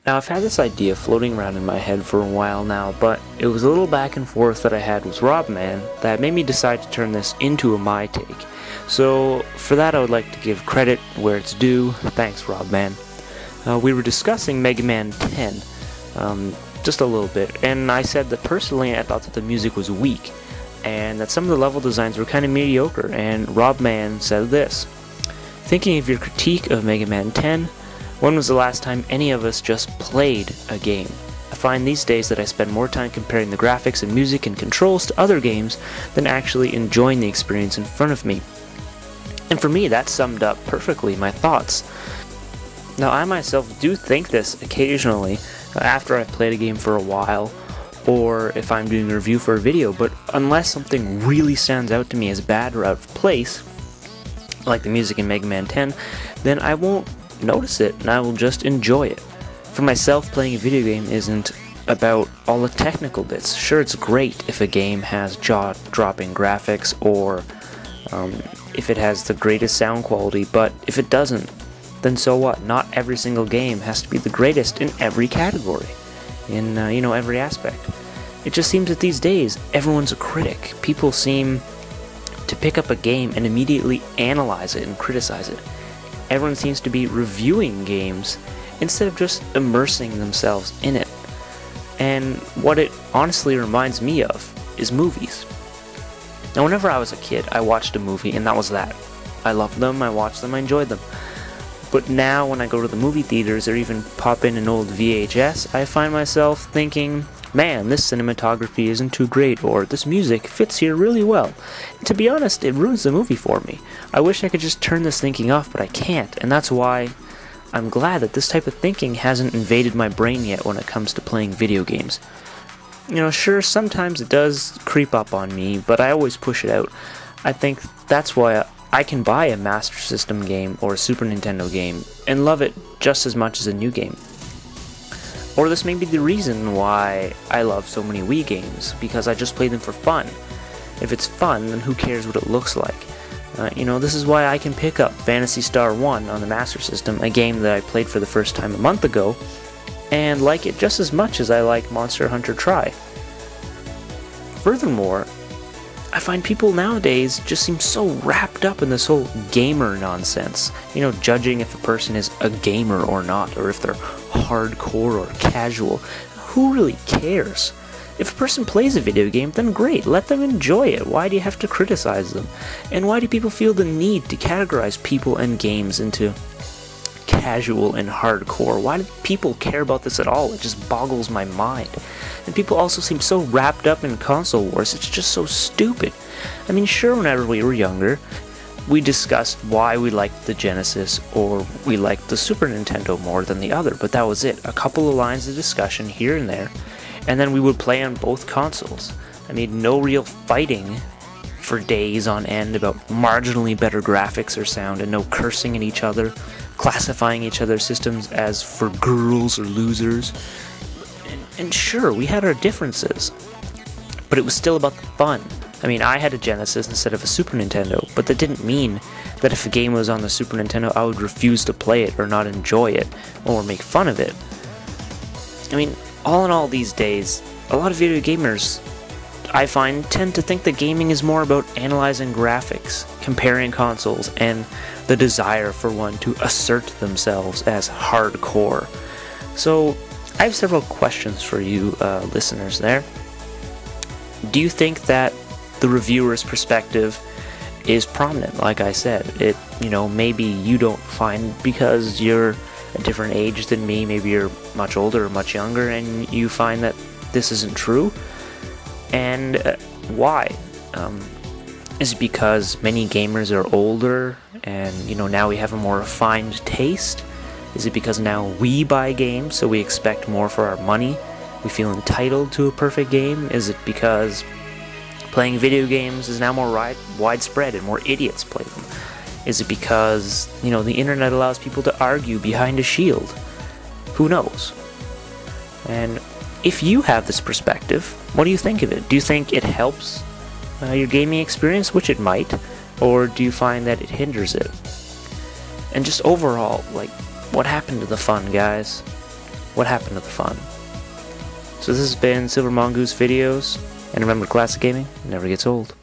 Now, I've had this idea floating around in my head for a while now, but it was a little back and forth that I had with Rockman that made me decide to turn this into a my take. So, for that I would like to give credit where it's due. Thanks, Rockman. We were discussing Mega Man 10, just a little bit, and I said that personally I thought that the music was weak, and that some of the level designs were kind of mediocre, and Rockman said this: "Thinking of your critique of Mega Man 10, when was the last time any of us just played a game? I find these days that I spend more time comparing the graphics and music and controls to other games than actually enjoying the experience in front of me." And for me, that summed up perfectly my thoughts. Now, I myself do think this occasionally, after I've played a game for a while, or if I'm doing a review for a video, but unless something really stands out to me as bad or out of place, like the music in Mega Man 10, then I won't notice it, and I will just enjoy it. For myself, playing a video game isn't about all the technical bits. Sure, it's great if a game has jaw-dropping graphics, or if it has the greatest sound quality, but if it doesn't, then so what? Not every single game has to be the greatest in every category, in every aspect. It just seems that these days, everyone's a critic. People seem to pick up a game and immediately analyze it and criticize it. Everyone seems to be reviewing games instead of just immersing themselves in it. And what it honestly reminds me of is movies. Now, whenever I was a kid, I watched a movie and that was that. I loved them, I watched them, I enjoyed them. But now when I go to the movie theaters or even pop in an old VHS, I find myself thinking, man, this cinematography isn't too great, or this music fits here really well. And to be honest, it ruins the movie for me. I wish I could just turn this thinking off, but I can't, and that's why I'm glad that this type of thinking hasn't invaded my brain yet when it comes to playing video games. Sure, sometimes it does creep up on me, but I always push it out. I think that's why I can buy a Master System game or a Super Nintendo game and love it just as much as a new game. Or this may be the reason why I love so many Wii games, because I just play them for fun. If it's fun, then who cares what it looks like? This is why I can pick up Phantasy Star 1 on the Master System, a game that I played for the first time a month ago, and like it just as much as I like Monster Hunter Tri. Furthermore, I find people nowadays just seem so wrapped up in this whole gamer nonsense. Judging if a person is a gamer or not, or if they're hardcore or casual. Who really cares? If a person plays a video game, then great, let them enjoy it. Why do you have to criticize them? And why do people feel the need to categorize people and games into casual and hardcore? Why do people care about this at all? It just boggles my mind. And people also seem so wrapped up in console wars, it's just so stupid. I mean, sure, whenever we were younger, we discussed why we liked the Genesis or we liked the Super Nintendo more than the other, but that was it. A couple of lines of discussion here and there, and then we would play on both consoles. I mean, no real fighting for days on end about marginally better graphics or sound, and no cursing at each other, classifying each other's systems as for girls or losers. And sure, we had our differences, but it was still about the fun. I mean, I had a Genesis instead of a Super Nintendo, but that didn't mean that if a game was on the Super Nintendo, I would refuse to play it or not enjoy it or make fun of it. I mean, all in all, these days, a lot of video gamers, I find, tend to think that gaming is more about analyzing graphics, comparing consoles, and the desire for one to assert themselves as hardcore. So, I have several questions for you, listeners there. Do you think that the reviewer's perspective is prominent? Like I said, maybe you don't find, because you're a different age than me, maybe you're much older or much younger, and you find that this isn't true. And why? Is it because many gamers are older and, now we have a more refined taste? Is it because now we buy games, so we expect more for our money? We feel entitled to a perfect game? Is it because playing video games is now more widespread and more idiots play them? Is it because, the internet allows people to argue behind a shield? Who knows? And if you have this perspective, what do you think of it? Do you think it helps your gaming experience, which it might, or do you find that it hinders it? And just overall, what happened to the fun, guys? what happened to the fun? So this has been SilverMongoosevideos, and remember, classic gaming never gets old.